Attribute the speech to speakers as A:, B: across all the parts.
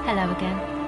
A: Hello again.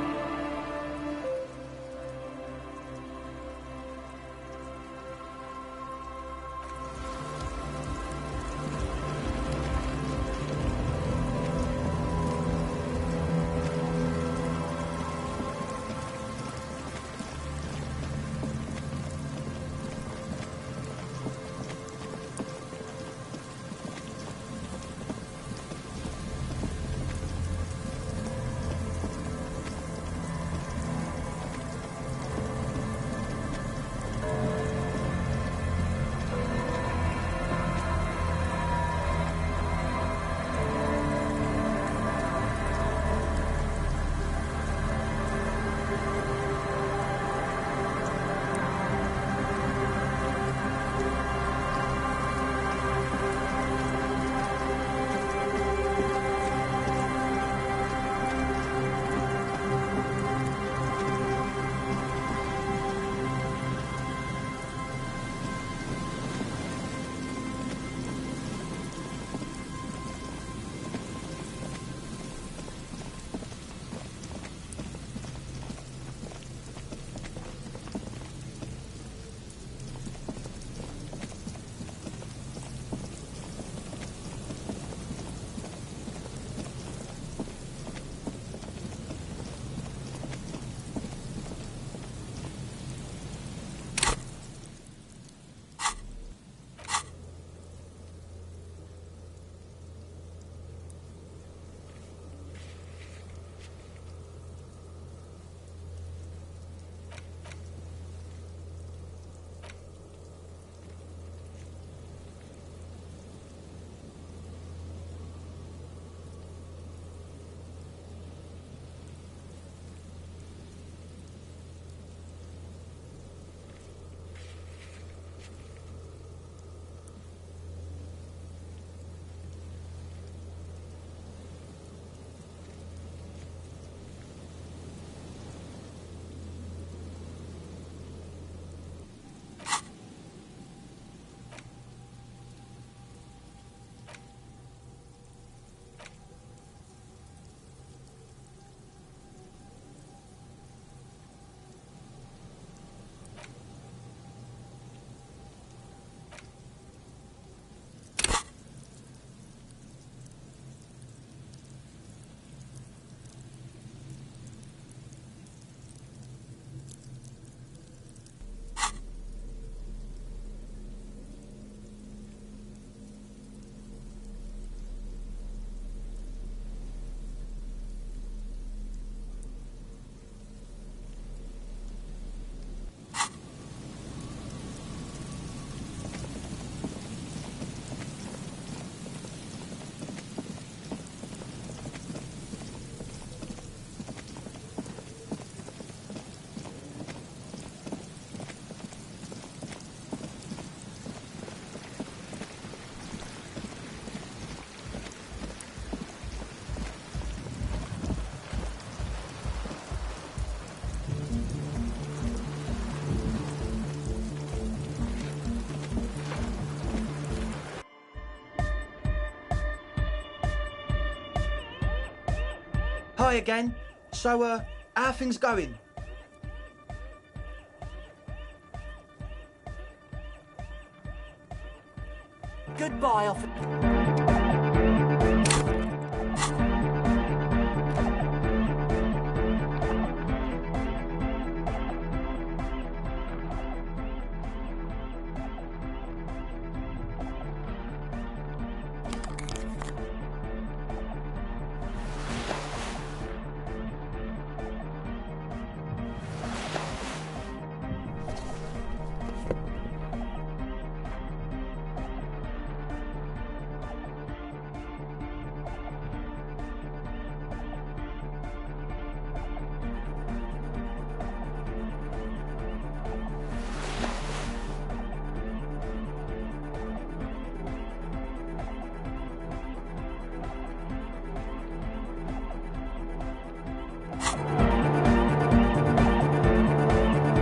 B: Hi again. So, how are things going?
C: Goodbye,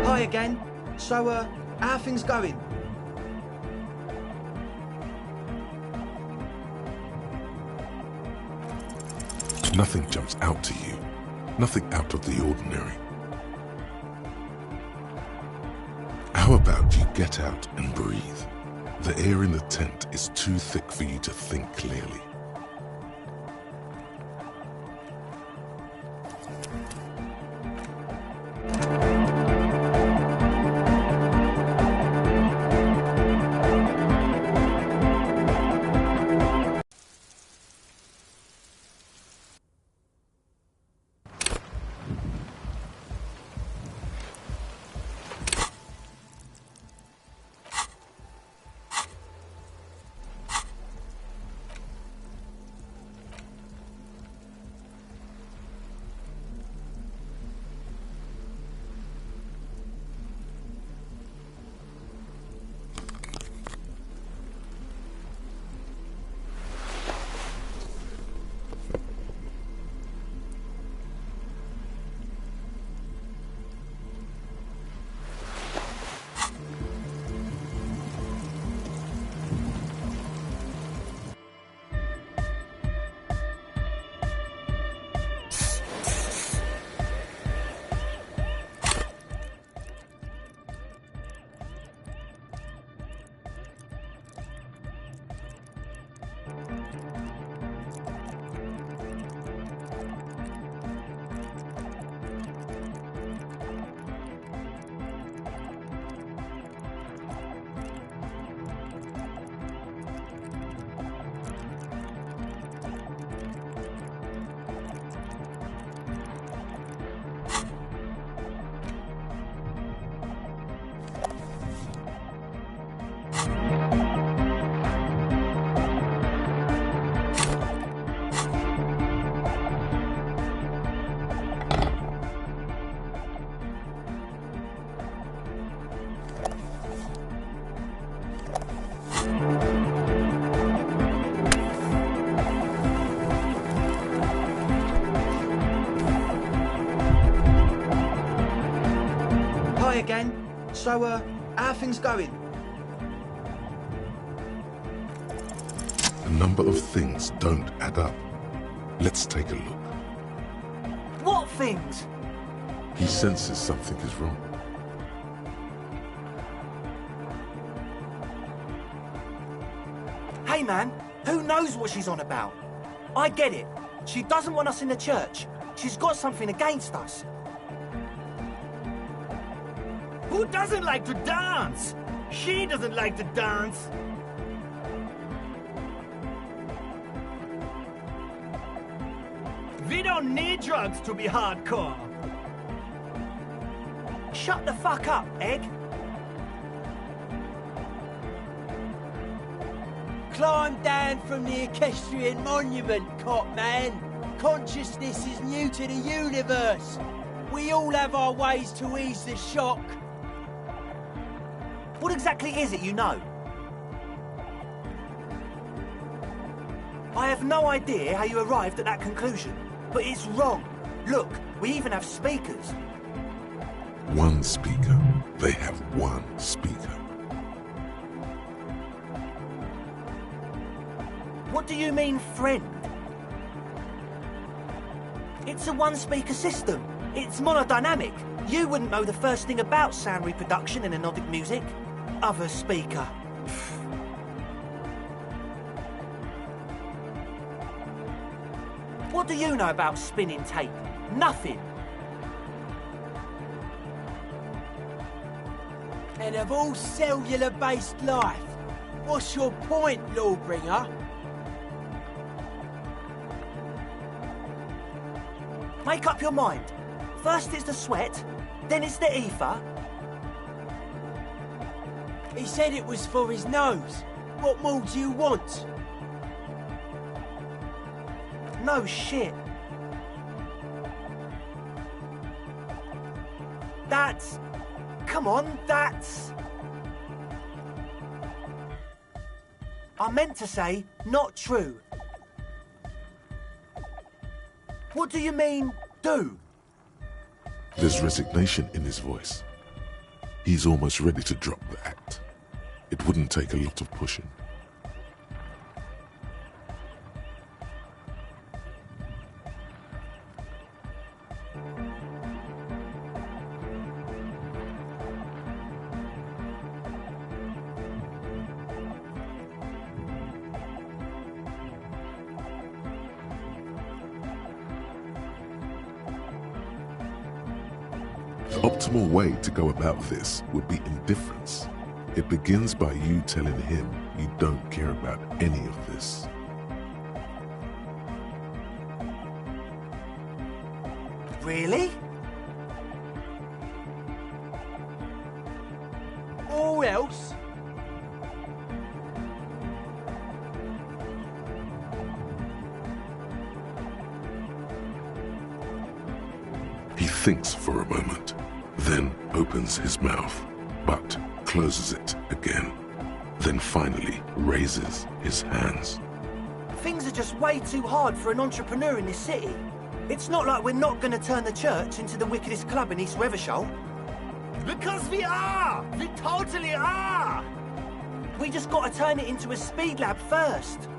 B: Hi again. So, how are things going?
D: Nothing jumps out to you.
A: Nothing out of the ordinary. How about you get out and breathe? The air in the tent is too thick for you to think clearly.
B: Hi again. So, how are things going?
A: A number of things don't add up. Let's take a look.
C: What things?
A: He senses something is wrong.
C: Hey man, who knows what she's on about? I get it. She doesn't want us in the church. She's got something against us.
D: Who doesn't like to dance? She doesn't like to dance. We don't need drugs to be hardcore.
C: Shut the fuck up, Egg.
E: Climb down from the equestrian monument, cop man. Consciousness is new to the universe. We all have our ways to ease the shock.
C: What exactly is it you know? I have no idea how you arrived at that conclusion, but it's wrong. Look, we even have speakers.
A: One speaker. They have one speaker.
C: What do you mean, friend? It's a one-speaker system. It's monodynamic. You wouldn't know the first thing about sound reproduction in anodic music. Other speaker. What do you know about spinning tape? Nothing.
E: And of all cellular-based life, what's your point, Lawbringer?
C: Make up your mind. First it's the sweat, then it's the ether.
E: He said it was for his nose. What more do you want?
C: No shit. That's... Come on, that's... I meant to say, not true. What do you mean, do?
A: There's resignation in his voice. He's almost ready to drop the act. It wouldn't take a lot of pushing. optimal way to go about this would be indifference. It begins by you telling him you don't care about any of this.
C: Really?
E: Or else?
A: He thinks for a moment, then opens his mouth, but closes it again, then finally raises his hands.
C: Things are just way too hard for an entrepreneur in this city. It's not like we're not going to turn the church into the wickedest club in East Reversholt.
D: Because we are! We totally are!
C: We just got to turn it into a speed lab first.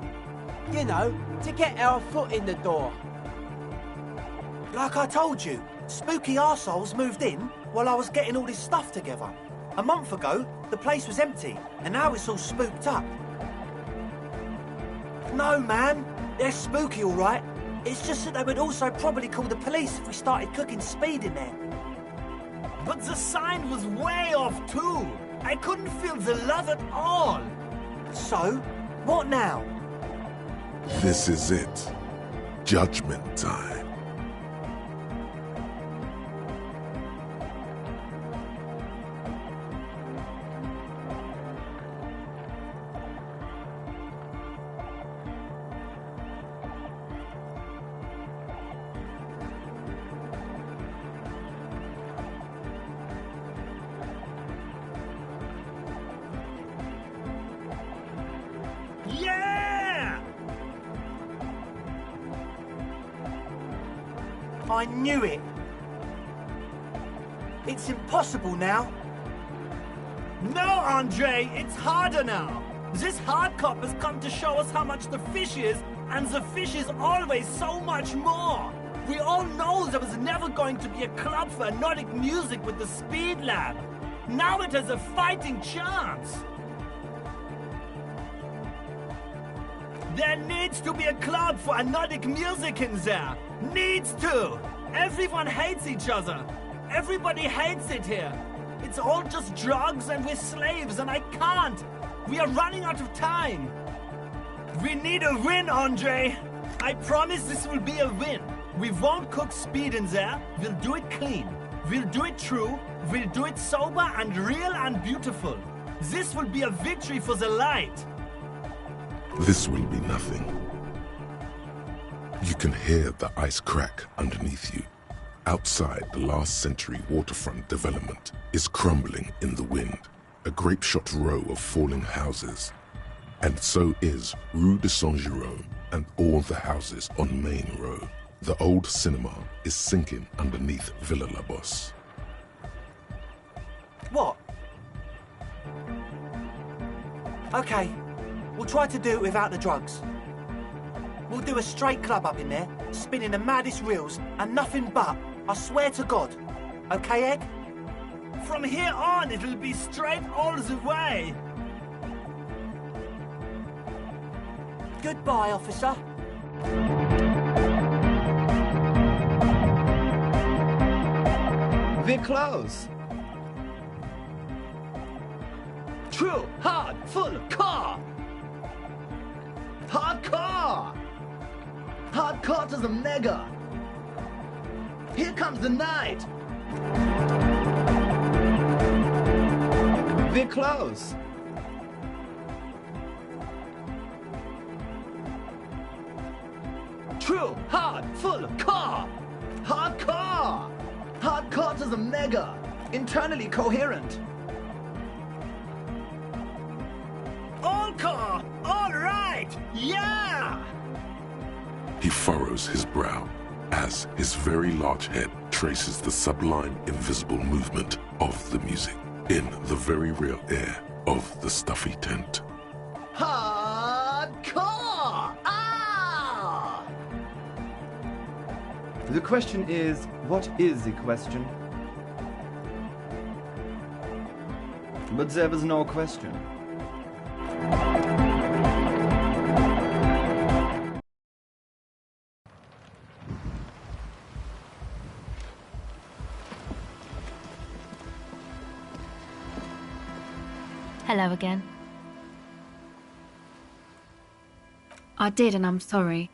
E: You know, to get our foot in the door.
C: Like I told you, spooky arseholes moved in while I was getting all this stuff together. A month ago, the place was empty, and now it's all spooked up. No, man, they're spooky all right. It's just that they would also probably call the police if we started cooking speed in there.
D: But the sign was way off too. I couldn't feel the love at all.
C: So, what now?
A: This is it. Judgment time.
D: Yeah!
C: I knew it. It's impossible now.
D: No, Andre, it's harder now. This hard cop has come to show us how much the fish is, and the fish is always so much more. We all know there was never going to be a club for Nordic music with the Speed Lab. Now it has a fighting chance. There needs to be a club for Nordic music in there. Needs to. Everyone hates each other. Everybody hates it here. It's all just drugs and we're slaves and I can't. We are running out of time. We need a win, Andre. I promise this will be a win. We won't cook speed in there. We'll do it clean. We'll do it true. We'll do it sober and real and beautiful. This will be a victory for the light.
A: This will be nothing. You can hear the ice crack underneath you. Outside, the last century waterfront development is crumbling in the wind, a grape-shot row of falling houses. And so is Rue de Saint-Jérôme and all the houses on Main Row. The old cinema is sinking underneath Villa La Bosse.
C: What? Okay, we'll try to do it without the drugs. We'll do a straight club up in there, spinning the maddest reels and nothing but, I swear to God. Okay, Egg?
D: From here on, it'll be straight all the way.
C: Goodbye, officer.
B: We're close. True, hard, full, car. Hardcore! Hardcore to the mega. Here comes the night. We're close. True, hard, full, car. Hardcore! Hardcore to the mega. Internally coherent.
D: All car! All right! Yeah!
A: He furrows his brow as his very large head traces the sublime invisible movement of the music in the very real air of the stuffy tent.
B: Hardcore! Ah!
F: The question is, what is the question? But there was no question.
G: Hello again. I did, and I'm sorry.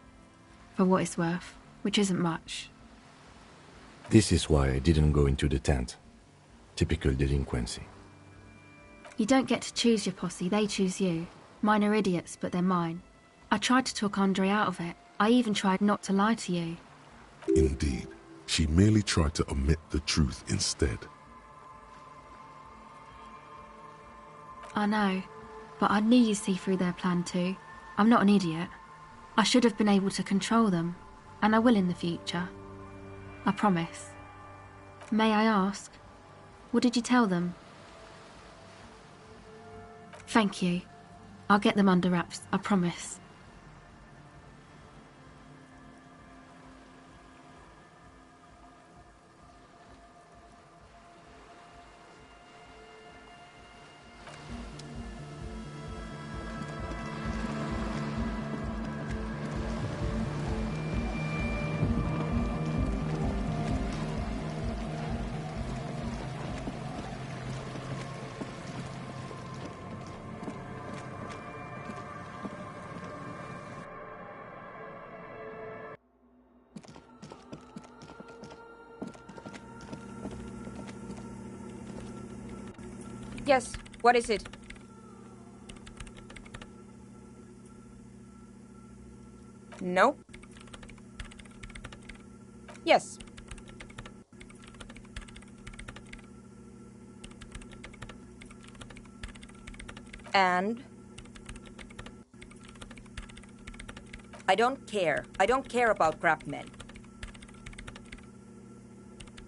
G: For what it's worth, which isn't much.
H: This is why I didn't go into the tent. Typical delinquency.
G: You don't get to choose your posse, they choose you. Mine are idiots, but they're mine. I tried to talk Andre out of it. I even tried not to lie to you.
A: Indeed, she merely tried to omit the truth instead.
G: I know, but I knew you'd see through their plan too. I'm not an idiot. I should have been able to control them, and I will in the future. I promise. May I ask, what did you tell them? Thank you. I'll get them under wraps, I promise.
I: Yes, what is it? No? Yes. And? I don't care. I don't care about craftsmen.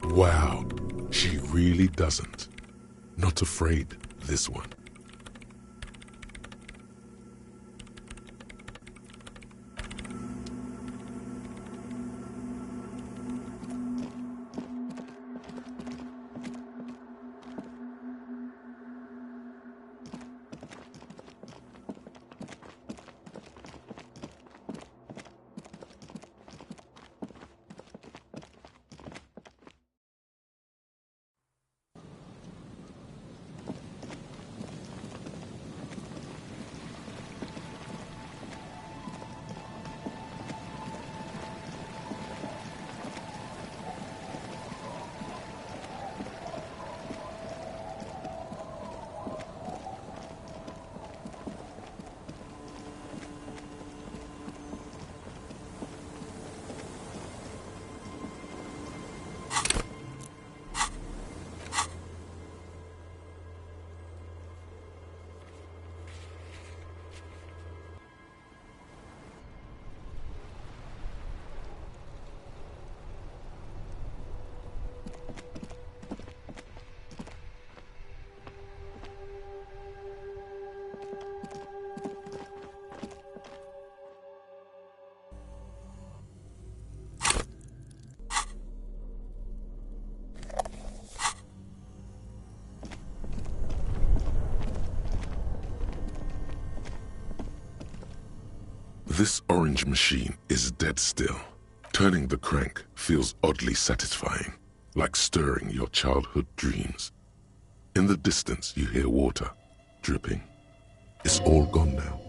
A: Wow, she really doesn't. Not afraid, this one. This orange machine is dead still. Turning the crank feels oddly satisfying, like stirring your childhood dreams. In the distance you hear water, dripping. It's all gone now.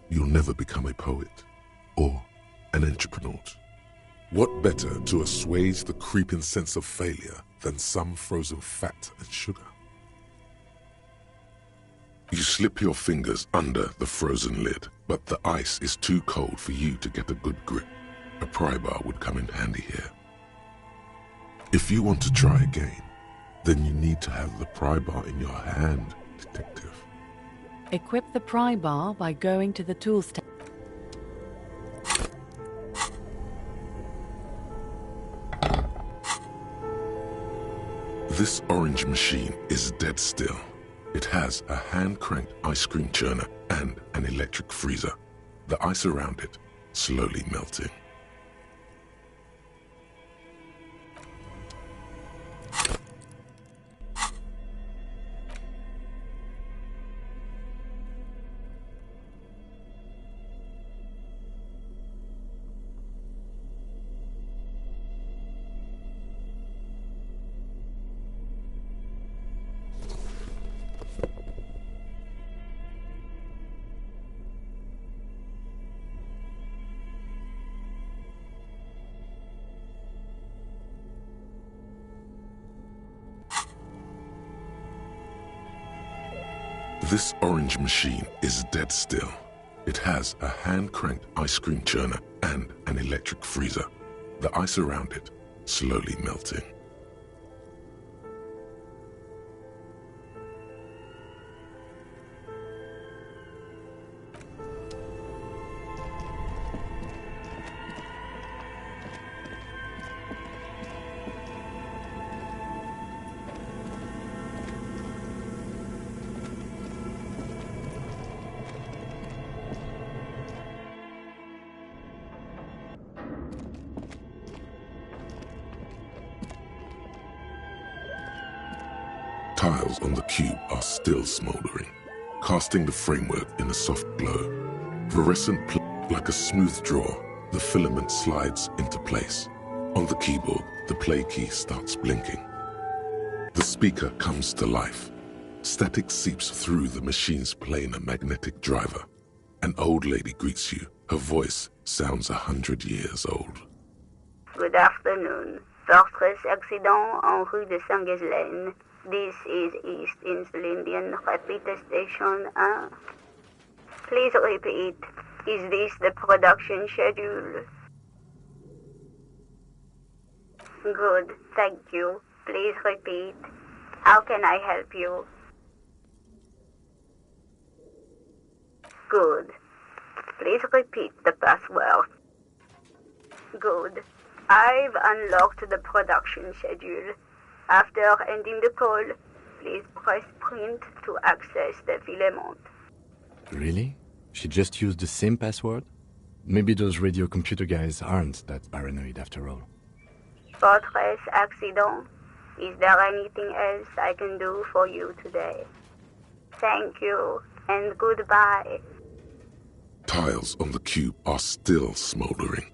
A: You'll never become a poet, or an entrepreneur. What better to assuage the creeping sense of failure than some frozen fat and sugar? You slip your fingers under the frozen lid, but the ice is too cold for you to get a good grip. A pry bar would come in handy here. If you want to try again, then you need to have the pry bar in your hand, detective.
J: Equip the pry bar by going to the tools tab.
A: This orange machine is dead still. It has a hand-cranked ice cream churner and an electric freezer. The ice around it slowly melting. This orange machine is dead still. It has a hand-cranked ice cream churner and an electric freezer. The ice around it slowly melting. Tiles on the cube are still smoldering, casting the framework in a soft glow. Fluorescent like a smooth draw, the filament slides into place. On the keyboard, the play key starts blinking. The speaker comes to life. Static seeps through the machine's planar magnetic driver. An old lady greets you. Her voice sounds 100 years old.
K: Good afternoon. Fortress accident en rue de Saint-Ghislaine. This is East Insulindian Repeater Station 1. Please repeat. Is this the production schedule? Good, thank you. Please repeat. How can I help you? Good. Please repeat the password. Good. I've unlocked the production schedule. After ending the call, please press print to access the filament.
H: Really? She just used the same password? Maybe those radio computer guys aren't that paranoid after all.
K: Fortress accident. Is there anything else I can do for you today? Thank you, and goodbye.
A: Tiles on the cube are still smoldering,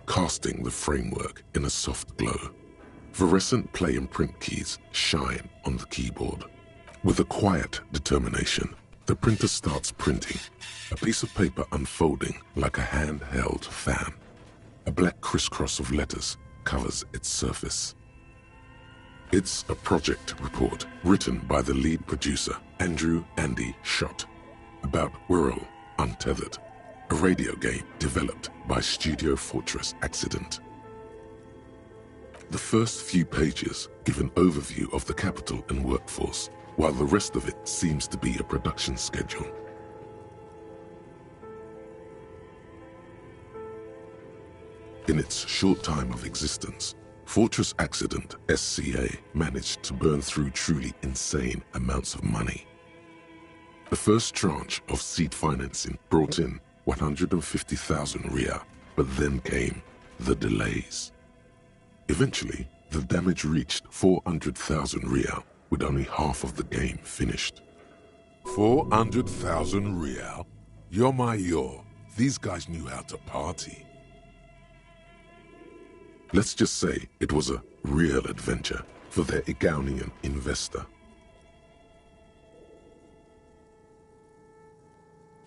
A: casting the framework in a soft glow. Fluorescent play and print keys shine on the keyboard. With a quiet determination, the printer starts printing, a piece of paper unfolding like a handheld fan. A black crisscross of letters covers its surface. It's a project report written by the lead producer, Andrew Andy Schott, about Whirl Untethered, a radio game developed by Studio Fortress Accident. The first few pages give an overview of the capital and workforce, while the rest of it seems to be a production schedule. In its short time of existence, Fortress Accident SCA managed to burn through truly insane amounts of money. The first tranche of seed financing brought in 150,000 Ria, but then came the delays. Eventually, the damage reached 400,000 Real, with only half of the game finished.
L: 400,000 Real? Yo. These guys knew how to party.
A: Let's just say it was a real adventure for their Igaunian investor.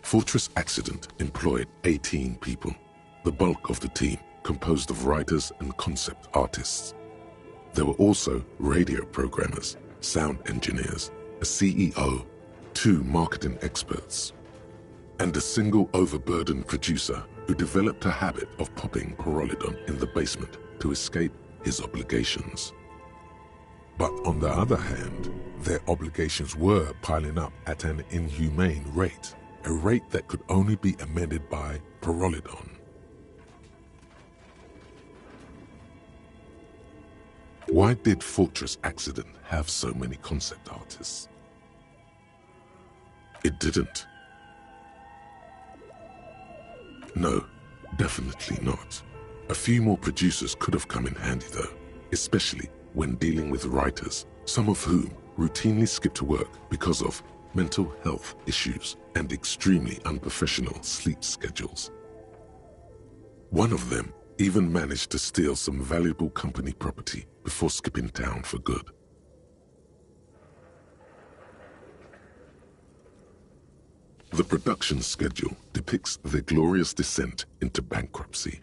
A: Fortress Accident employed 18 people, the bulk of the team composed of writers and concept artists. There were also radio programmers, sound engineers, a CEO, 2 marketing experts, and a single overburdened producer who developed a habit of popping Pyrrolidon in the basement to escape his obligations.
L: But on the other hand, their obligations were piling up at an inhumane rate, a rate that could only be amended by Pyrrolidon.
A: Why did Fortress Accident have so many concept artists? It didn't. No, definitely not. A few more producers could have come in handy though, especially when dealing with writers, some of whom routinely skip to work because of mental health issues and extremely unprofessional sleep schedules. One of them even managed to steal some valuable company property before skipping town for good. The production schedule depicts their glorious descent into bankruptcy.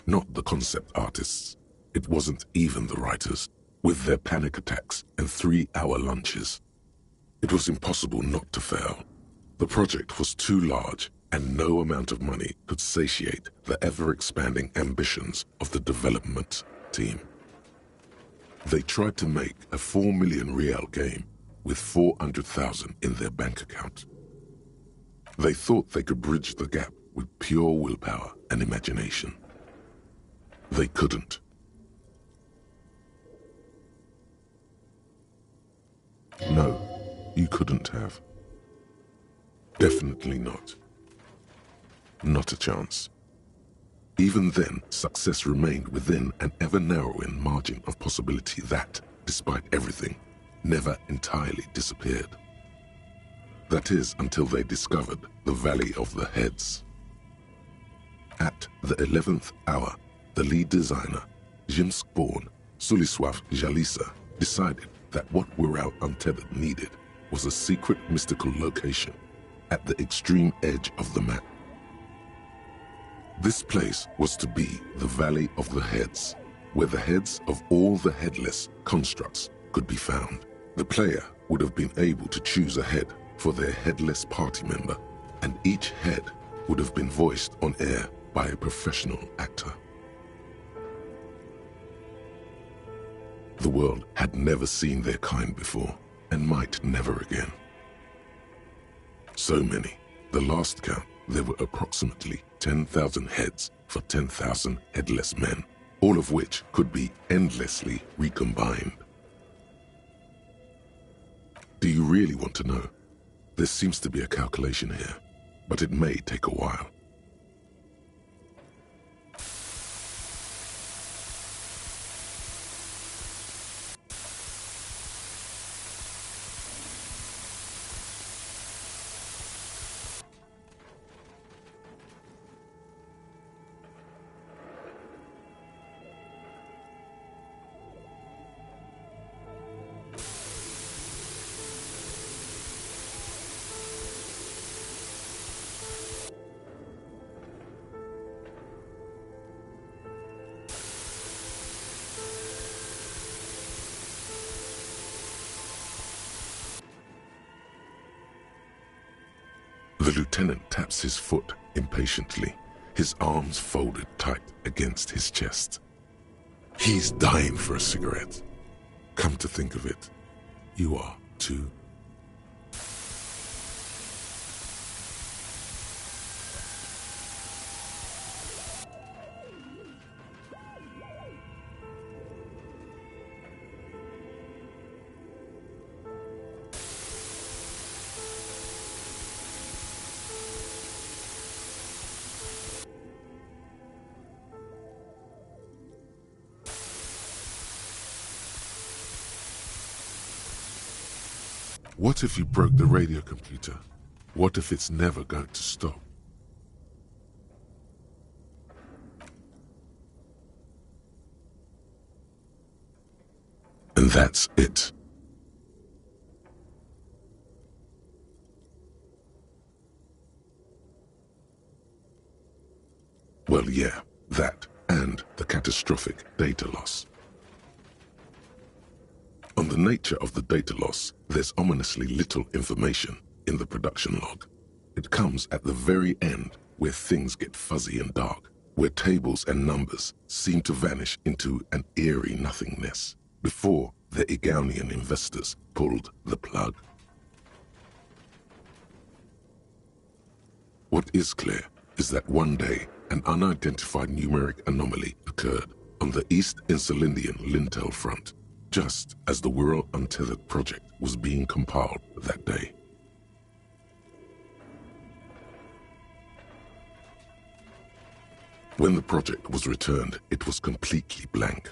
A: Not the concept artists. It wasn't even the writers. with their panic attacks and 3-hour lunches. It was impossible not to fail. The project was too large, and no amount of money could satiate the ever-expanding ambitions of the development team. They tried to make a 4 million real game with 400,000 in their bank account. They thought they could bridge the gap with pure willpower and imagination. They couldn't. No, you couldn't have. Definitely not. Not a chance. Even then, success remained within an ever-narrowing margin of possibility that, despite everything, never entirely disappeared. That is, until they discovered the Valley of the Heads. At the 11th hour, the lead designer, Jimsk-born Sulisław Jalisa, decided that what Wirral Untethered needed was a secret mystical location at the extreme edge of the map. This place was to be the Valley of the Heads, where the heads of all the headless constructs could be found. The player would have been able to choose a head for their headless party member, and each head would have been voiced on air by a professional actor. The world had never seen their kind before, and might never again. So many. The last count, there were approximately 10,000 heads for 10,000 headless men, all of which could be endlessly recombined. Do you really want to know? There seems to be a calculation here, but it may take a while. The lieutenant taps his foot impatiently, his arms folded tight against his chest. He's dying for a cigarette. Come to think of it, you are too. What if you broke the radio computer? What if it's never going to stop? And that's it. Well, yeah, that and the catastrophic data loss. On the nature of the data loss, there's ominously little information in the production log. It comes at the very end, where things get fuzzy and dark, where tables and numbers seem to vanish into an eerie nothingness, before the Igaunian investors pulled the plug. What is clear is that one day, an unidentified numeric anomaly occurred on the East Insulindian Lintel front, just as the Wirral Untethered project was being compiled that day. When the project was returned, it was completely blank.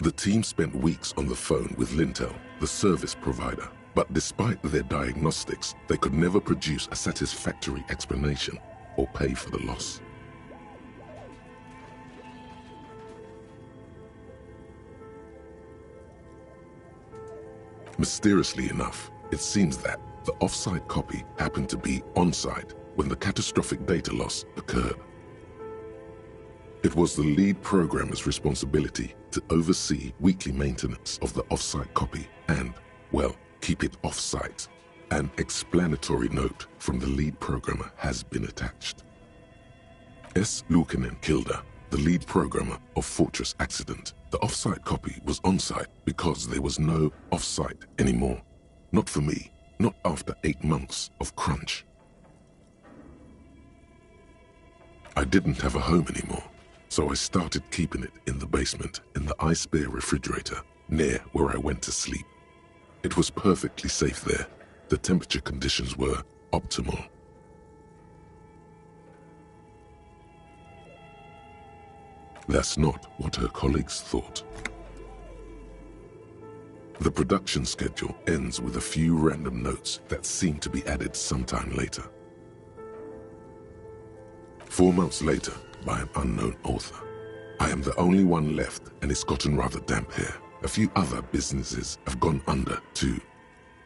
A: The team spent weeks on the phone with Lintel, the service provider, but despite their diagnostics, they could never produce a satisfactory explanation or pay for the loss. Mysteriously enough, it seems that the off-site copy happened to be on-site when the catastrophic data loss occurred. It was the lead programmer's responsibility to oversee weekly maintenance of the offsite copy and, well, keep it off-site. An explanatory note from the lead programmer has been attached. S. Luukinen Kilda, the lead programmer of Fortress Accident. The off-site copy was on-site because there was no off-site anymore. Not for me, not after 8 months of crunch. I didn't have a home anymore, so I started keeping it in the basement in the ice bear refrigerator near where I went to sleep. It was perfectly safe there. The temperature conditions were optimal. That's not what her colleagues thought. The production schedule ends with a few random notes that seem to be added sometime later. 4 months later, by an unknown author. I am the only one left, and it's gotten rather damp here. A few other businesses have gone under too.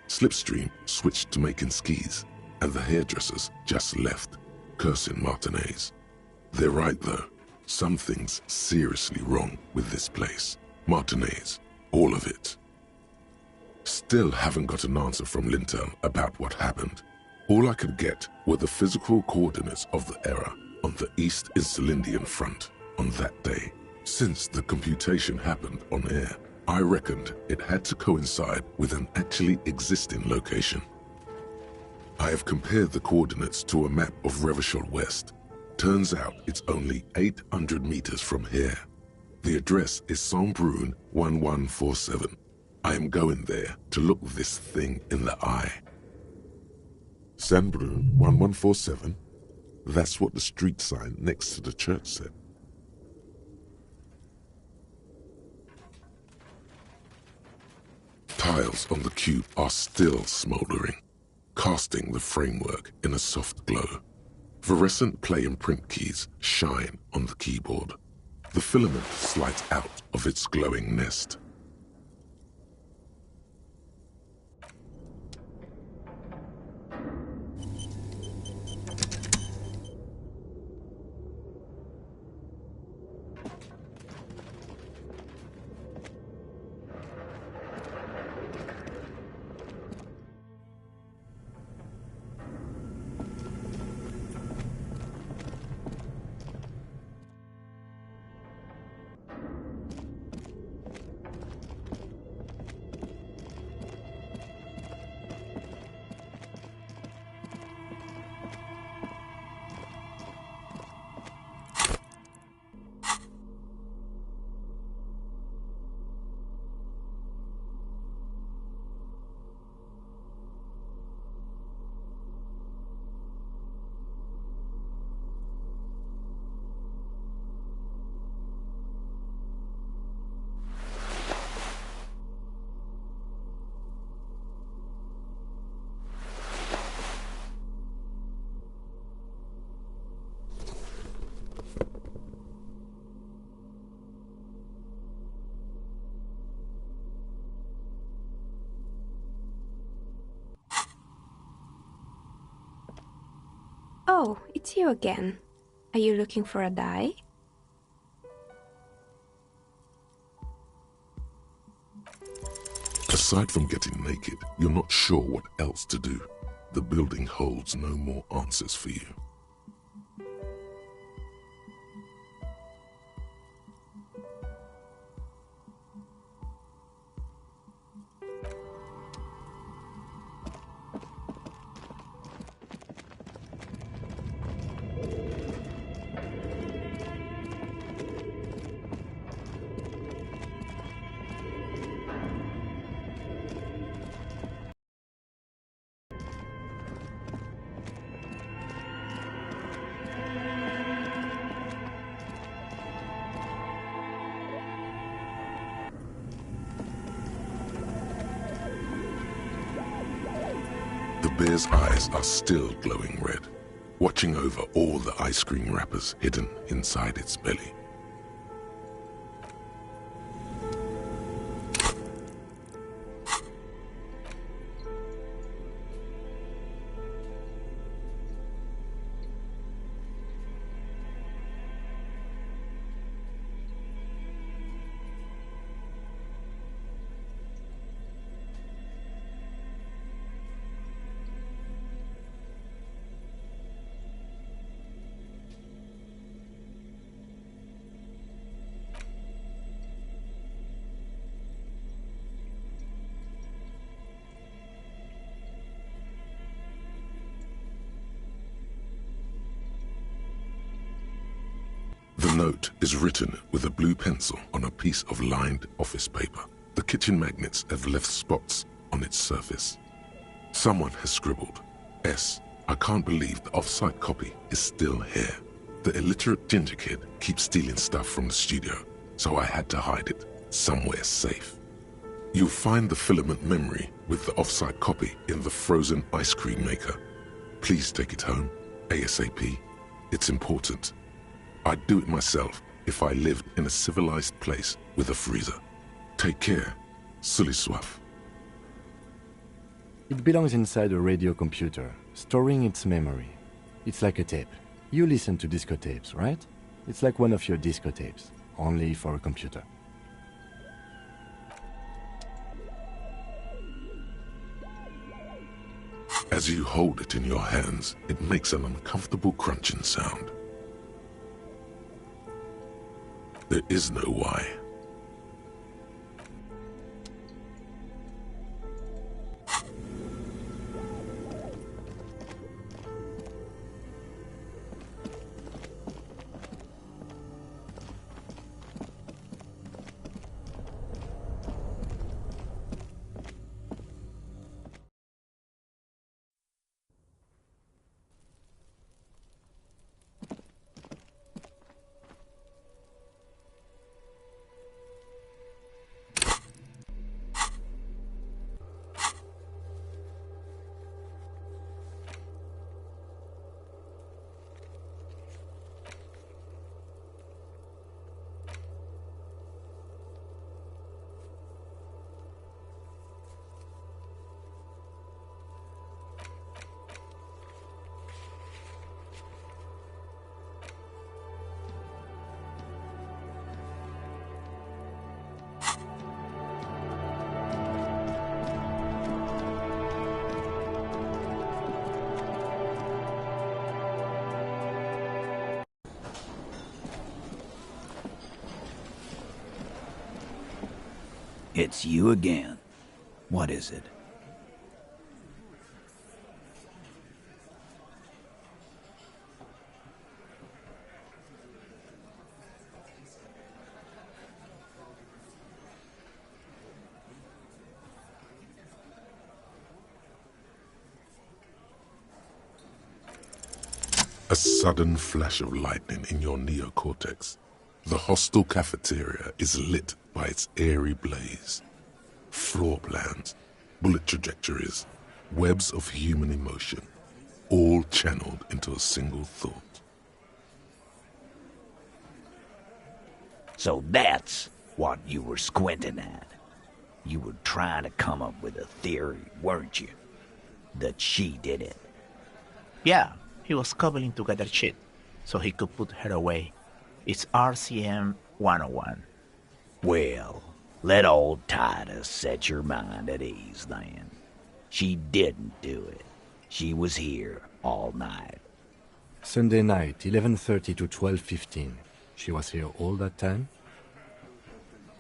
A: Slipstream switched to making skis, and the hairdressers just left, cursing Martinez. They're right though. Something's seriously wrong with this place. Martinez, all of it. Still haven't got an answer from Lintel about what happened. All I could get were the physical coordinates of the error on the East Insulindian front on that day. Since the computation happened on air, I reckoned it had to coincide with an actually existing location. I have compared the coordinates to a map of Revachol West. Turns out it's only 800 meters from here. The address is Saint-Brun 1147. I am going there to look this thing in the eye. Saint-Brun 1147? That's what the street sign next to the church said. Tiles on the cube are still smoldering, casting the framework in a soft glow. Fluorescent play and print keys shine on the keyboard. The filament slides out of its glowing nest.
M: Oh, it's you again. Are you looking for a dye?
A: Aside from getting naked, you're not sure what else to do. The building holds no more answers for you. The bear's eyes are still glowing red, watching over all the ice cream wrappers hidden inside its belly. note is written with a blue pencil on a piece of lined office paper. The kitchen magnets have left spots on its surface. Someone has scribbled, S. I can't believe the off-site copy is still here. The illiterate ginger kid keeps stealing stuff from the studio, so I had to hide it somewhere safe. You'll find the filament memory with the off-site copy in the frozen ice cream maker. Please take it home, ASAP. It's important. I'd do it myself if I lived in a civilized place with a freezer. Take care, Sully Soif.
H: It belongs inside a radio computer, storing its memory. It's like a tape. You listen to disco tapes, right? It's like one of your disco tapes, only for a computer.
A: As you hold it in your hands, it makes an uncomfortable crunching sound. There is no why.
N: It's you again. What is it?
A: A sudden flash of lightning in your neocortex. The hostel cafeteria is lit by its airy blaze. Floor plans, bullet trajectories, webs of human emotion, all channeled into a single thought.
N: So that's what you were squinting at. You were trying to come up with a theory, weren't you? That she did it.
O: Yeah, he was cobbling together shit so he could put her away. It's RCM 101.
N: Well, let old Titus set your mind at ease then. She didn't do it. She was here all night.
H: Sunday night, 11:30 to 12:15. She was here all that time?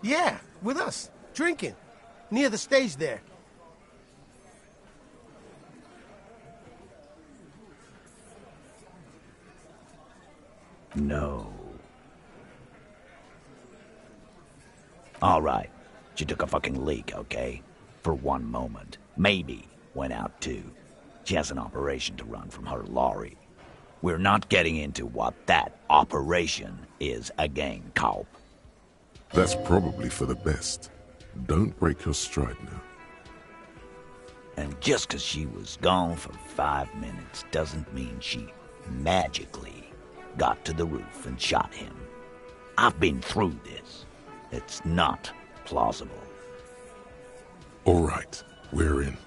P: Yeah, with us, drinking, near the stage there.
N: No. All right, she took a fucking leak, okay? For one moment. Maybe went out too. She has an operation to run from her lorry. We're not getting into what that operation is again, Cop.
A: That's probably for the best. Don't break your stride now.
N: And just 'cause she was gone for 5 minutes doesn't mean she magically got to the roof and shot him. I've been through this. It's not plausible.
A: All right, we're in.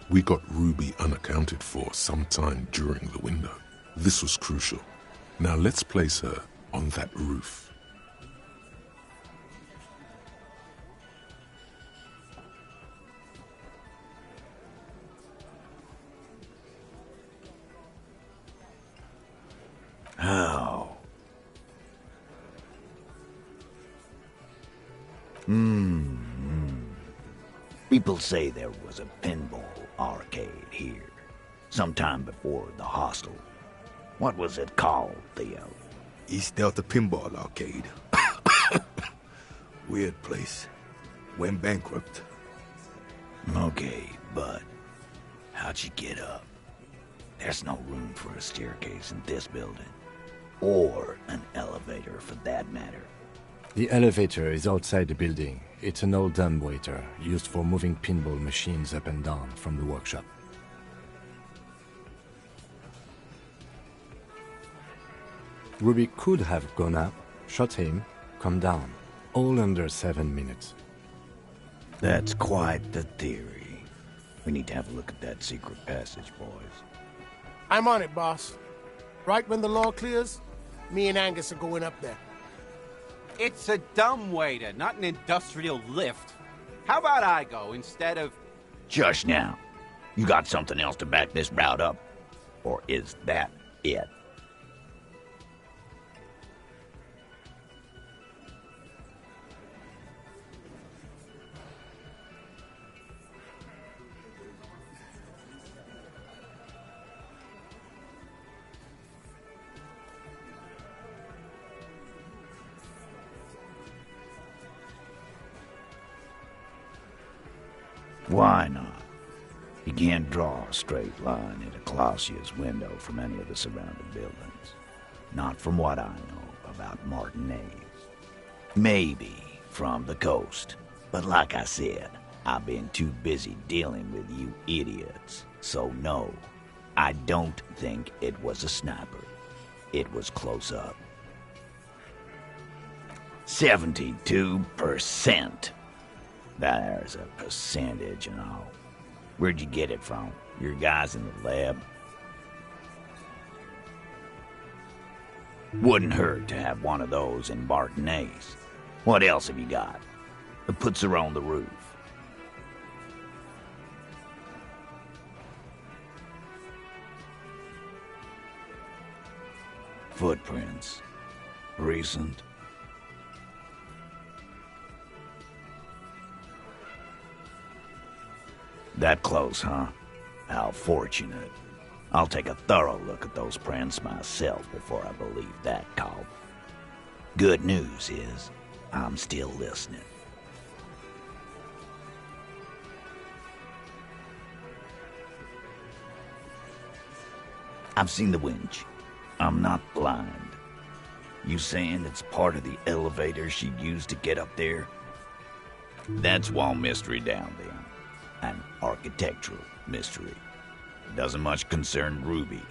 A: We got Ruby unaccounted for sometime during the window. This was crucial. Now let's place her on that roof.
N: Oh. People say there was a pinball arcade here, sometime before the hostel. What was it called, Theo?
Q: East Delta Pinball Arcade. Weird place. Went bankrupt.
N: Okay, but how'd you get up? There's no room for a staircase in this building. Or an elevator, for that matter.
H: The elevator is outside the building. It's an old dumbwaiter used for moving pinball machines up and down from the workshop. Ruby could have gone up, shot him, come down, all under 7 minutes.
N: That's quite the theory. We need to have a look at that secret passage, boys.
P: I'm on it, boss. Right when the law clears, me and Angus are going up there.
R: It's a dumbwaiter, not an industrial lift. How about I go instead of...
N: Just now. You got something else to back this route up? Or is that it? Why not? You can't draw a straight line into Clausia's window from any of the surrounding buildings. Not from what I know about Martinez. Maybe from the coast. But like I said, I've been too busy dealing with you idiots. So no, I don't think it was a sniper. It was close up. 72%. There's a percentage and all. Where'd you get it from? Your guys in the lab? Wouldn't hurt to have one of those in Martinez. What else have you got? That puts her on the roof. Footprints. Recent. That close, huh? How fortunate. I'll take a thorough look at those prints myself before I believe that call. Good news is, I'm still listening. I've seen the winch. I'm not blind. You saying it's part of the elevator she used to get up there? That's one mystery down then. An architectural mystery. Doesn't much concern Ruby,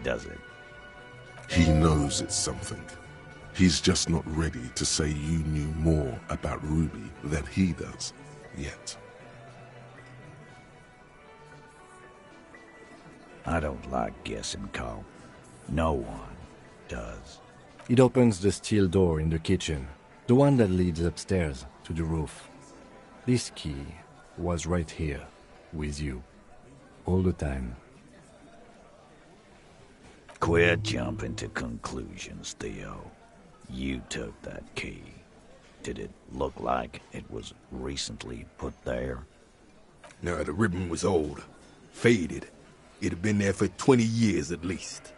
N: does it?
A: He knows it's something. He's just not ready to say you knew more about Ruby than he does, yet.
N: I don't like guessing, Carl. No one does.
H: It opens the steel door in the kitchen, the one that leads upstairs to the roof. This key was right here, with you, all the time.
N: Quit jumping to conclusions, Theo. You took that key. Did it look like it was recently put there?
Q: No, the ribbon was old, faded. It had been there for 20 years at least.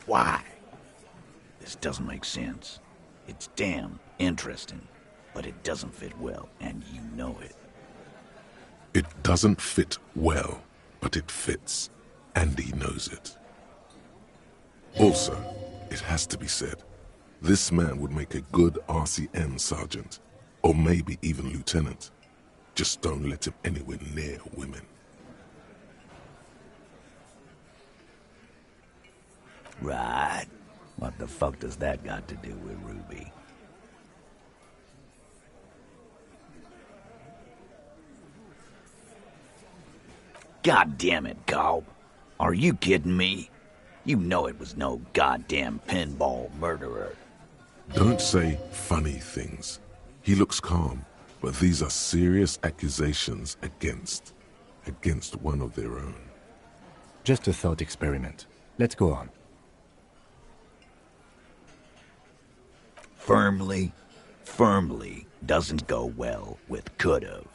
N: Why? This doesn't make sense. It's damn interesting, but it doesn't fit well, and you know it.
A: It doesn't fit well, but it fits, and he knows it. Also, it has to be said, this man would make a good RCM sergeant, or maybe even lieutenant. Just don't let him anywhere near women.
N: Right. What the fuck does that got to do with Ruby? God damn it, Cobb. Are you kidding me? You know it was no goddamn pinball murderer.
A: Don't say funny things. He looks calm, but these are serious accusations against one of their own.
H: Just a thought experiment. Let's go on.
N: Firmly doesn't go well with could've.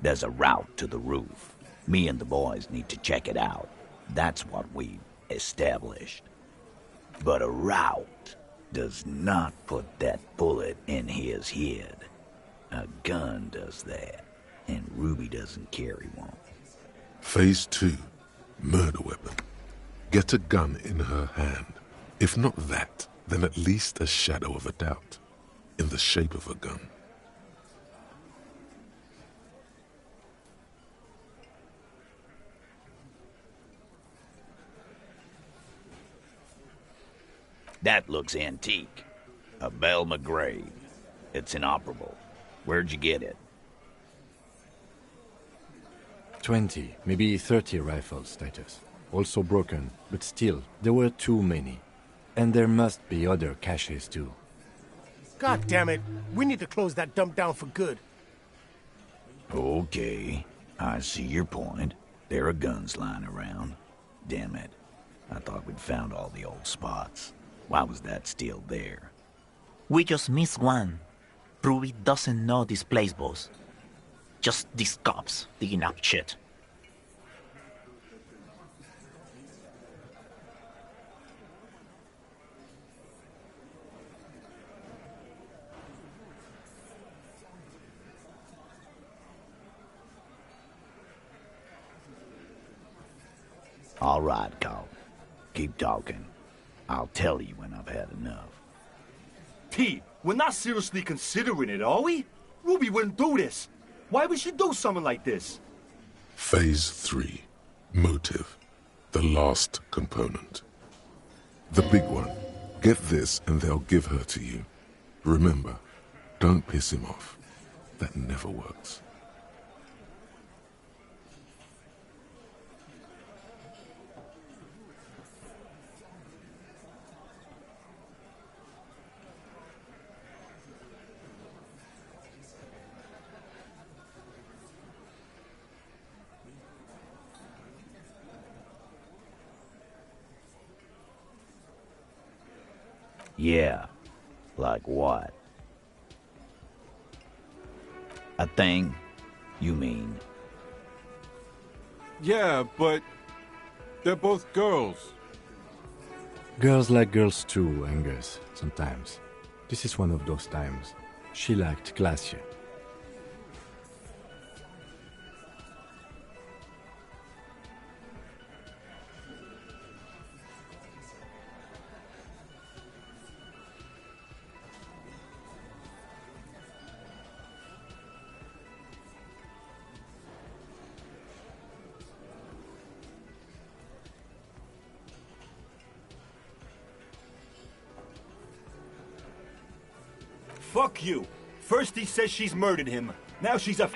N: There's a route to the roof. Me and the boys need to check it out. That's what we've established. But a route does not put that bullet in his head. A gun does that, and Ruby doesn't carry one.
A: Phase 2. Murder weapon. Get a gun in her hand. If not that, then at least a shadow of a doubt. In the shape of a gun.
N: That looks antique. A Bell McGrave. It's inoperable. Where'd you get it?
H: 20, maybe 30 rifles, Titus. Also broken, but still, there were too many. And there must be other caches too.
P: God damn it. We need to close that dump down for good.
N: Okay, I see your point. There are guns lying around. Damn it. I thought we'd found all the old spots. Why was that still there?
O: We just missed one. Ruby doesn't know this place, boss. Just these cops digging up shit.
N: All right, Carl. Keep talking. I'll tell you when I've had enough.
S: Pete, we're not seriously considering it, are we? Ruby wouldn't do this. Why would she do something like this?
A: Phase 3. Motive. The last component. The big one. Get this and they'll give her to you. Remember, don't piss him off. That never works.
N: Yeah. Like what? A thing? You mean?
T: Yeah, but they're both girls.
H: Girls like girls too, Angus, sometimes. This is one of those times. She liked Glacier.
S: Fuck you. First he says she's murdered him. Now she's a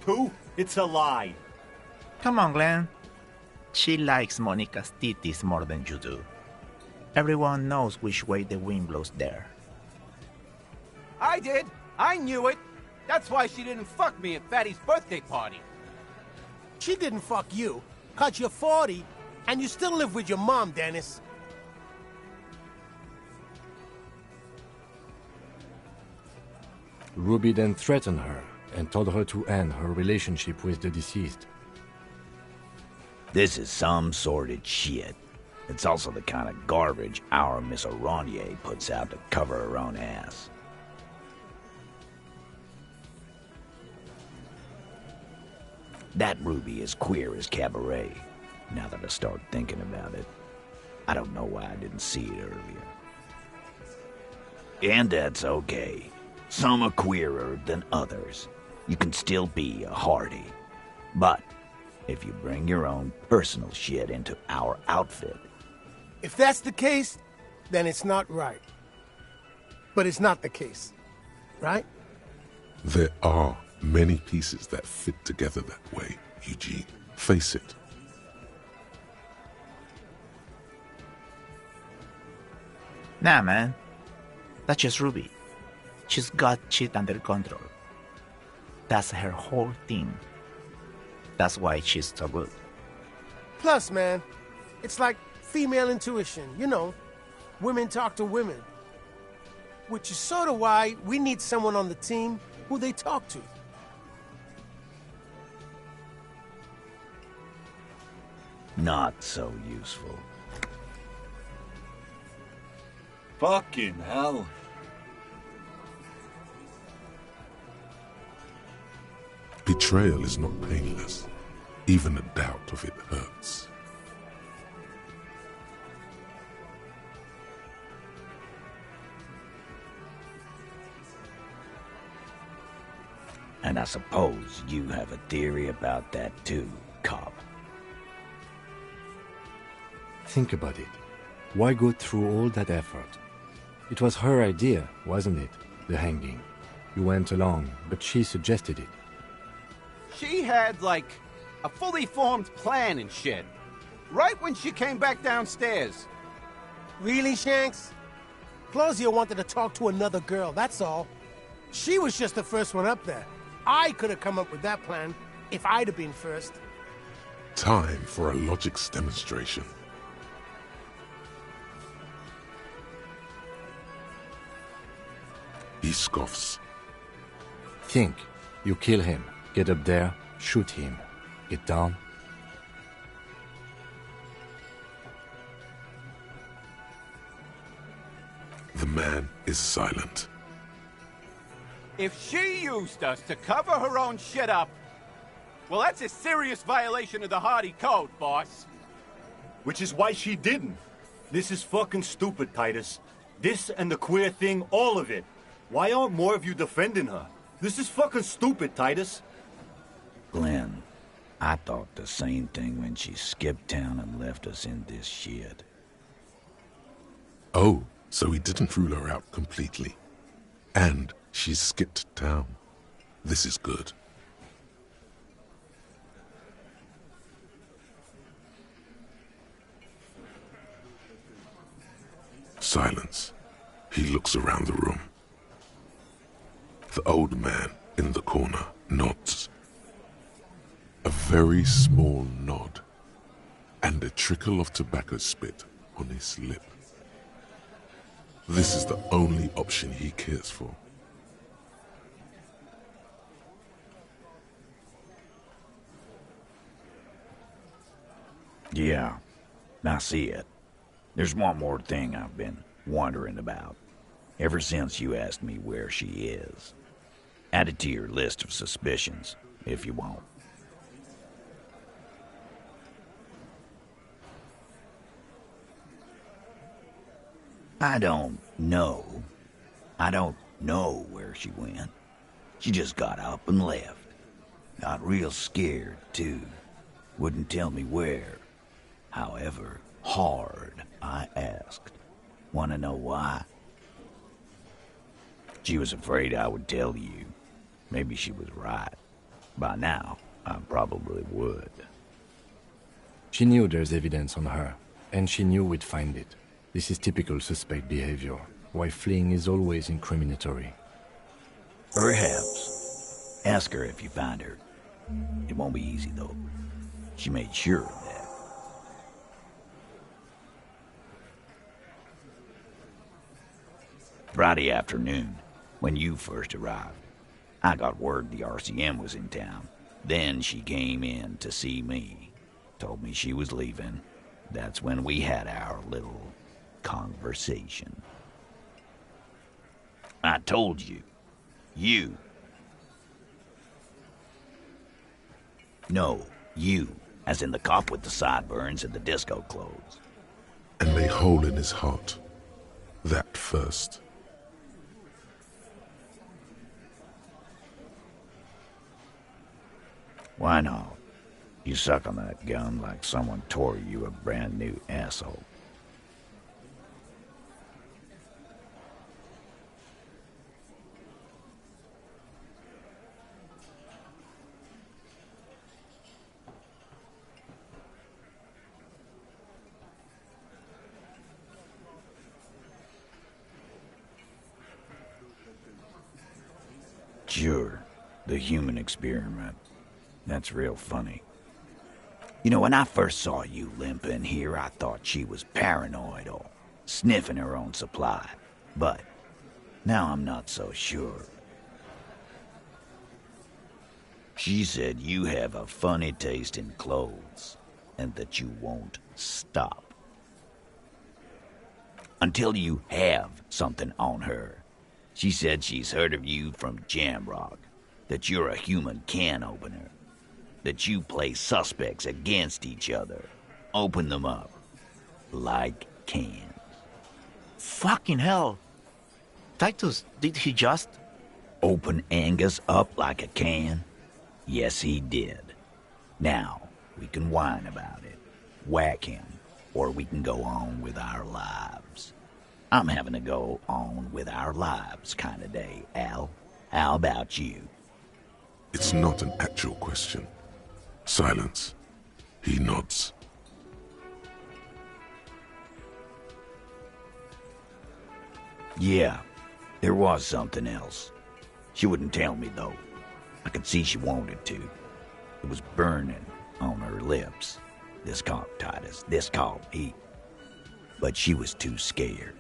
S: too? It's a lie.
O: Come on, Glenn. She likes Monica's titties more than you do. Everyone knows which way the wind blows there.
R: I did. I knew it. That's why she didn't fuck me at Fatty's birthday party.
P: She didn't fuck you, 'cause you're 40, and you still live with your mom, Dennis.
H: Ruby then threatened her and told her to end her relationship with the deceased.
N: This is some sordid shit. It's also the kind of garbage our Miss Aronier puts out to cover her own ass. That Ruby is queer as cabaret, now that I start thinking about it. I don't know why I didn't see it earlier. And that's okay. Some are queerer than others. You can still be a Hardy. But if you bring your own personal shit into our outfit...
P: If that's the case, then it's not right. But it's not the case, right?
A: There are many pieces that fit together that way, Eugene. Face it.
O: Nah, man. That's just Ruby. She's got shit under control. That's her whole thing. That's why she's so good.
P: Plus, man, it's like female intuition, you know. Women talk to women. Which is sort of why we need someone on the team who they talk to.
N: not so useful.
T: Fucking hell.
A: Betrayal is not painless. Even a doubt of it hurts.
N: And I suppose you have a theory about that too, cop.
H: Think about it. Why go through all that effort? It was her idea, wasn't it? The hanging. You went along, but she suggested it.
R: She had, like, a fully formed plan and shit. Right when she came back downstairs.
P: Really, Shanks? Claudia wanted to talk to another girl, that's all. She was just the first one up there. I could have come up with that plan if I'd have been first.
A: Time for a logics demonstration. He scoffs.
H: Think. You kill him. Get up there. Shoot him. Get down.
A: The man is silent.
R: If she used us to cover her own shit up, well, that's a serious violation of the Hardy Code, boss.
S: Which is why she didn't. This is fucking stupid, Titus. This and the queer thing, all of it. Why aren't more of you defending her? This is fucking stupid, Titus.
N: Glenn, I thought the same thing when she skipped town and left us in this shit.
A: Oh, so he didn't rule her out completely. And she skipped town. This is good. Silence. He looks around the room. The old man in the corner nods. A very small nod, and a trickle of tobacco spit on his lip. This is the only option he cares for.
N: Yeah, I see it. There's one more thing I've been wondering about, ever since you asked me where she is. Add it to your list of suspicions, if you want. I don't know. I don't know where she went. She just got up and left. Got real scared, too. Wouldn't tell me where. However hard I asked. Want to know why? She was afraid I would tell you. Maybe she was right. By now, I probably would.
H: She knew there's evidence on her, and she knew we'd find it. This is typical suspect behavior, why fleeing is always incriminatory.
N: Perhaps. Ask her if you find her. It won't be easy, though. She made sure of that. Friday afternoon, when you first arrived, I got word the RCM was in town. Then she came in to see me. Told me she was leaving. That's when we had our little conversation. I told you. You. No, you. As in the cop with the sideburns and the disco clothes.
A: And a hole in his heart. That first.
N: Why not? You suck on that gun like someone tore you a brand new asshole. Sure, the human experiment. That's real funny. You know, when I first saw you limping here, I thought she was paranoid or sniffing her own supply. But now I'm not so sure. She said you have a funny taste in clothes. and that you won't stop. Until you have something on her. She said she's heard of you from Jamrock, that you're a human can opener, that you play suspects against each other. Open them up like cans.
O: Fucking hell. Titus, did he just...
N: Open Angus up like a can? Yes, he did. Now, we can whine about it, whack him, or we can go on with our lives. I'm having a go on with our lives kind of day, Al. How about you?
A: It's not an actual question. Silence. He nods.
N: Yeah, there was something else. She wouldn't tell me, though. I could see she wanted to. It was burning on her lips. This caught Titus. This caught Pete. But she was too scared.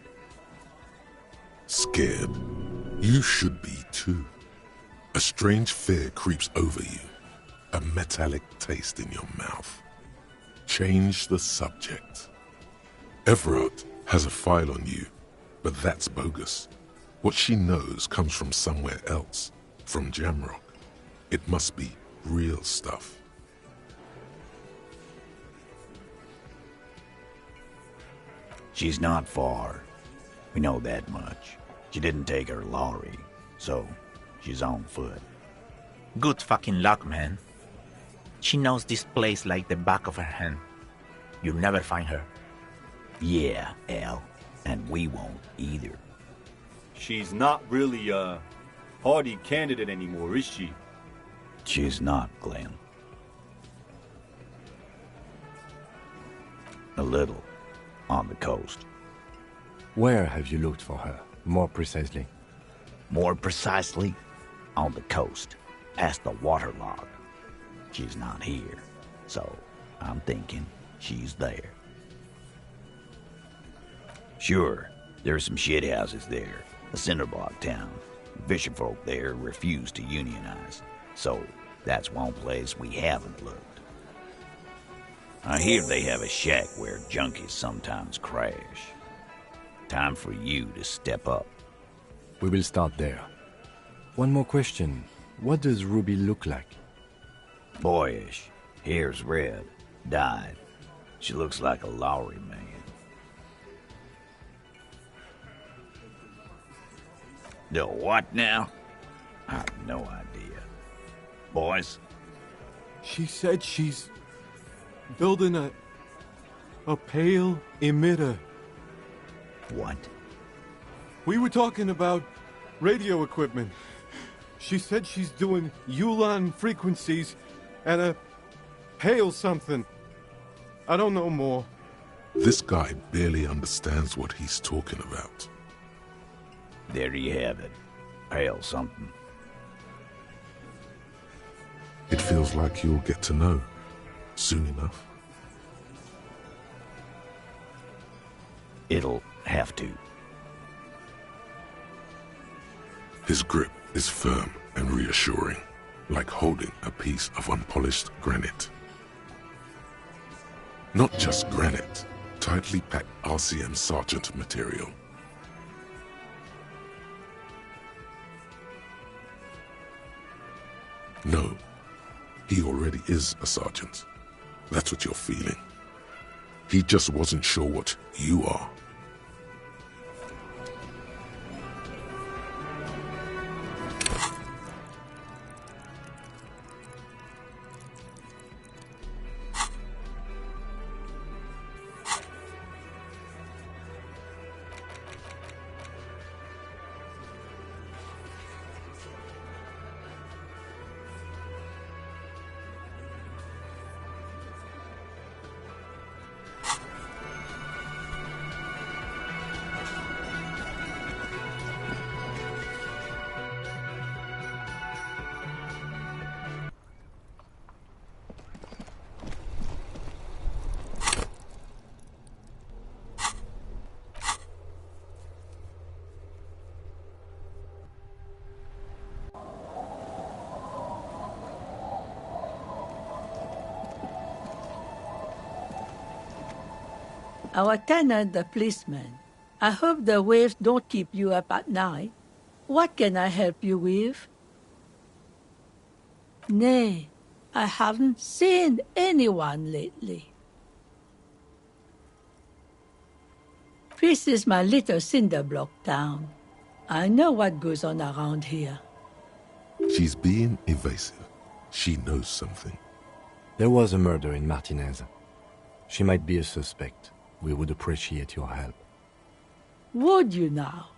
A: Scared? You should be too. A strange fear creeps over you. A metallic taste in your mouth. Change the subject. Everard has a file on you, but that's bogus. What she knows comes from somewhere else, from Jamrock. It must be real stuff.
N: She's not far. We know that much. She didn't take her lorry, so she's on foot.
O: Good fucking luck, man. She knows this place like the back of her hand. You'll never find her.
N: Yeah, Al. And we won't either.
S: She's not really a hardy candidate anymore, is she?
N: She's not, Glenn. A little. On the coast.
H: Where have you looked for her, more precisely?
N: More precisely, on the coast, past the waterlock. She's not here, so I'm thinking she's there. Sure, there's some shit houses there, a cinderblock town. Fisherfolk there refuse to unionize, so that's one place we haven't looked. I hear they have a shack where junkies sometimes crash. Time for you to step up.
H: We will start there. One more question. What does Ruby look like?
N: Boyish. Hair's red. Dyed. She looks like a Lowry man. The what now? I have no idea. Boys?
U: She said she's building a pale emitter.
N: What?
U: We were talking about radio equipment. She said she's doing Ulan frequencies at a pale something. I don't know more.
A: This guy barely understands what he's talking about.
N: There you have it. Pale something.
A: It feels like you'll get to know soon enough.
N: It'll have to.
A: His grip is firm and reassuring, like holding a piece of unpolished granite. Not just granite, tightly packed RCM sergeant material. No, he already is a sergeant. That's what you're feeling. He just wasn't sure what you are.
E: Our tenant, the policeman. I hope the waves don't keep you up at night. What can I help you with? Nay, I haven't seen anyone lately. This is my little cinder block town. I know what goes on around here.
A: She's being evasive. She knows something.
H: There was a murder in Martinez. She might be a suspect. We would appreciate your help.
E: Would you now?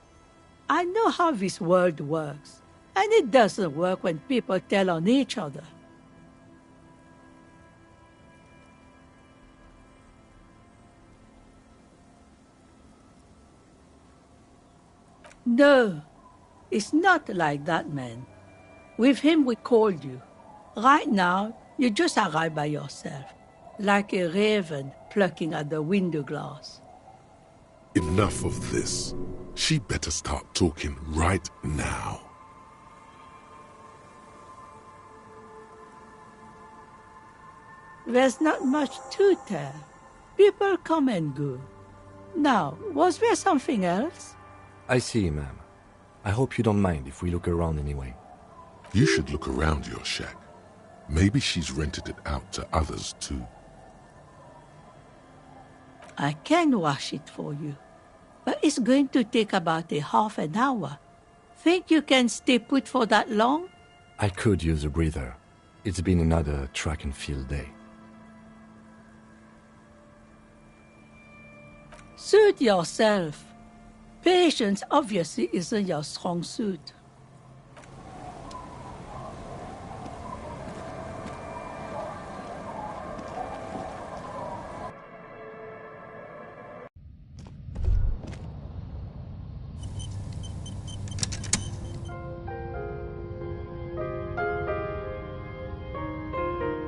E: I know how this world works, and it doesn't work when people tell on each other. No, it's not like that, man. With him we called you. Right now, you just arrived by yourself, like a raven plucking at the window glass.
A: Enough of this. She better start talking right now.
E: There's not much to tell. People come and go. Now, was there something else?
H: I see, ma'am. I hope you don't mind if we look around anyway.
A: You should look around your shack. Maybe she's rented it out to others too.
E: I can wash it for you, but it's going to take about a half an hour. Think you can stay put for that long?
H: I could use a breather. It's been another track and field day.
E: Suit yourself. Patience obviously isn't your strong suit.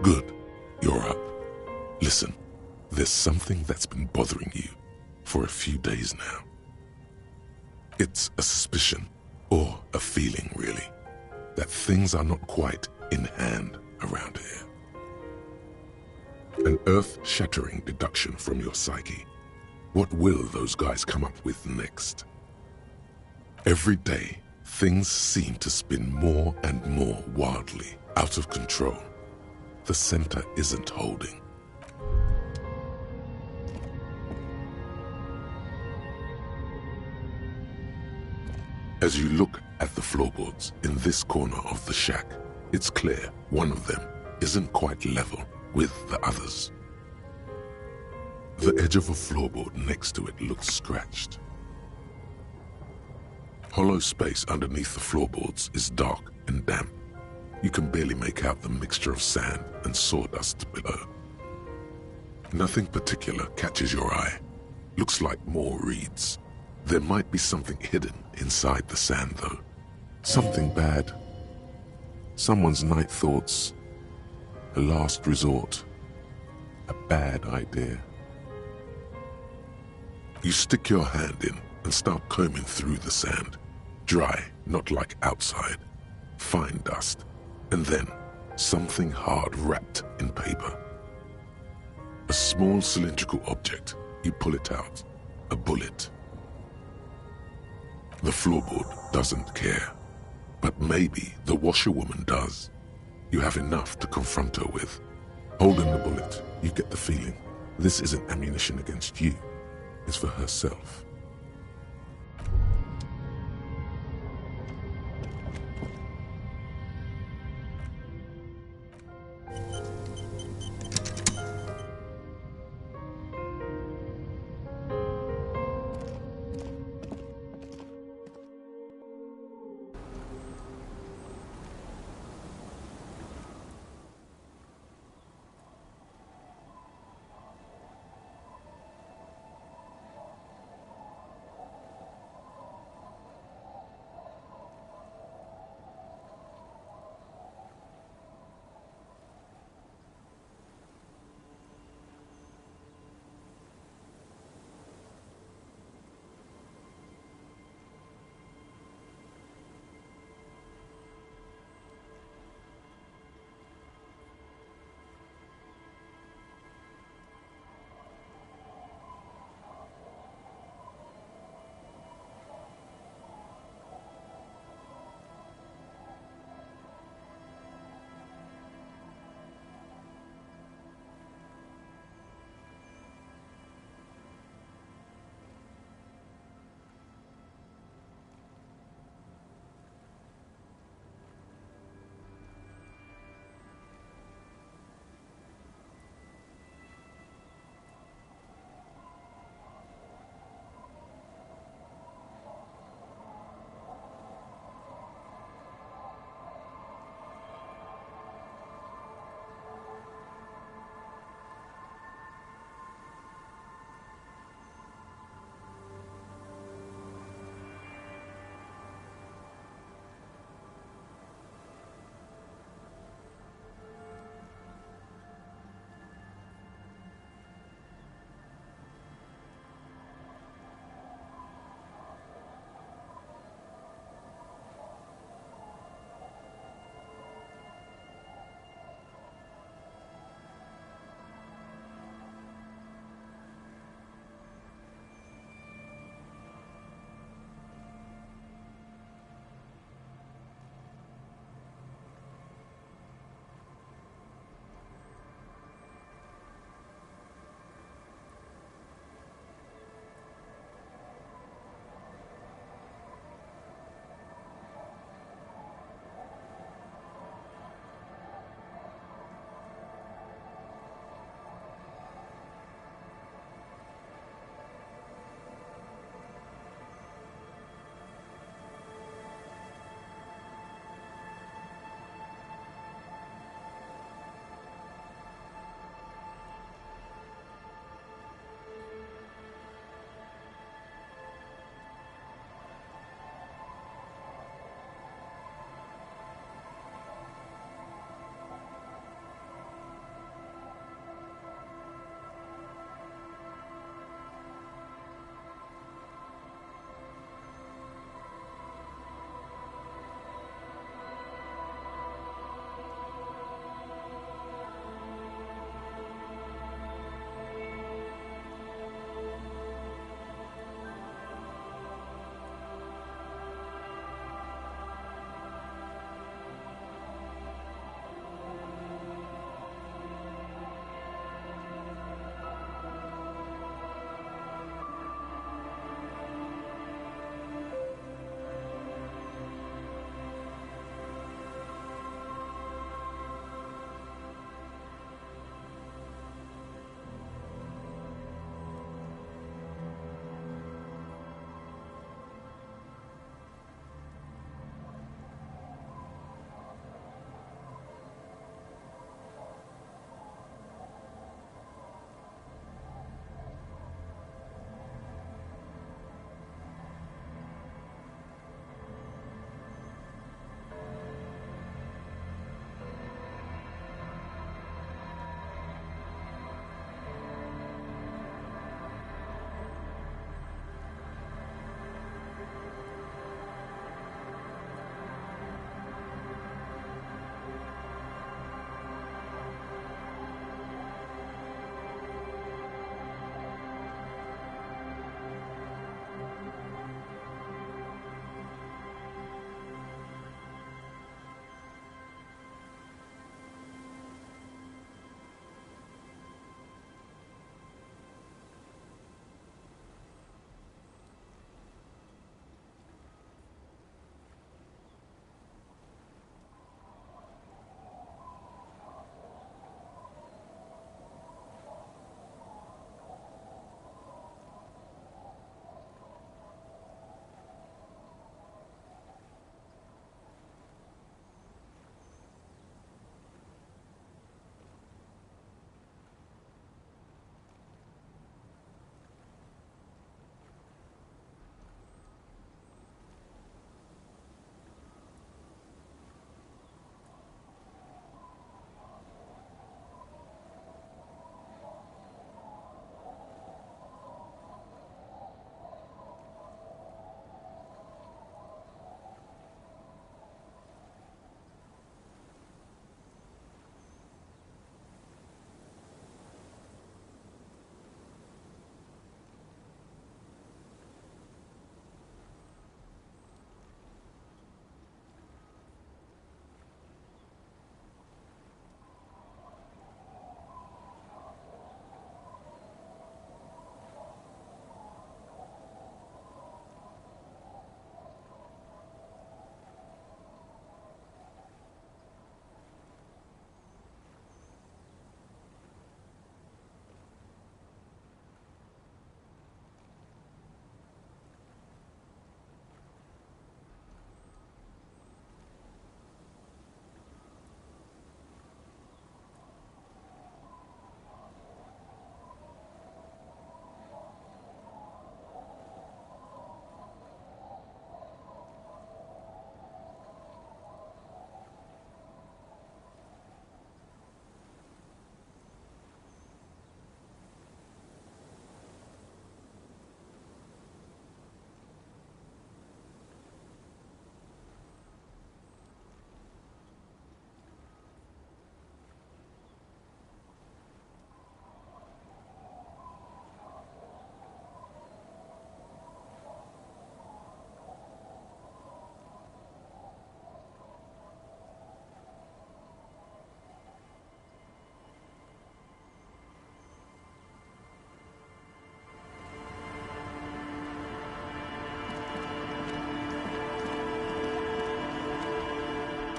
A: Good. You're up. Listen, there's something that's been bothering you for a few days now. It's a suspicion, or a feeling really, that things are not quite in hand around here. An earth-shattering deduction from your psyche. What will those guys come up with next? Every day, things seem to spin more and more wildly, out of control. The center isn't holding. As you look at the floorboards in this corner of the shack, it's clear one of them isn't quite level with the others. The edge of a floorboard next to it looks scratched. Hollow space underneath the floorboards is dark and damp. You can barely make out the mixture of sand and sawdust below. Nothing particular catches your eye. Looks like more reeds. There might be something hidden inside the sand, though. Something bad. Someone's night thoughts. A last resort. A bad idea. You stick your hand in and start combing through the sand. Dry, not like outside. Fine dust. And then, something hard wrapped in paper. A small cylindrical object. You pull it out. A bullet. The floorboard doesn't care. But maybe the washerwoman does. You have enough to confront her with. Holding the bullet, you get the feeling this isn't ammunition against you. It's for herself.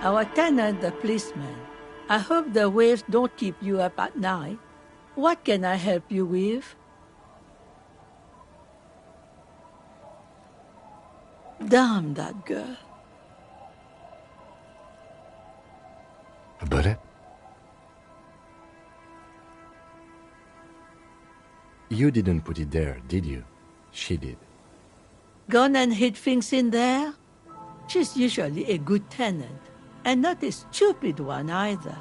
E: Our tenant, the policeman. I hope the waves don't keep you up at night. What can I help you with? Damn that girl.
H: About it? You didn't put it there, did you? She did.
E: Gone and hid things in there? She's usually a good tenant, and not a stupid one either.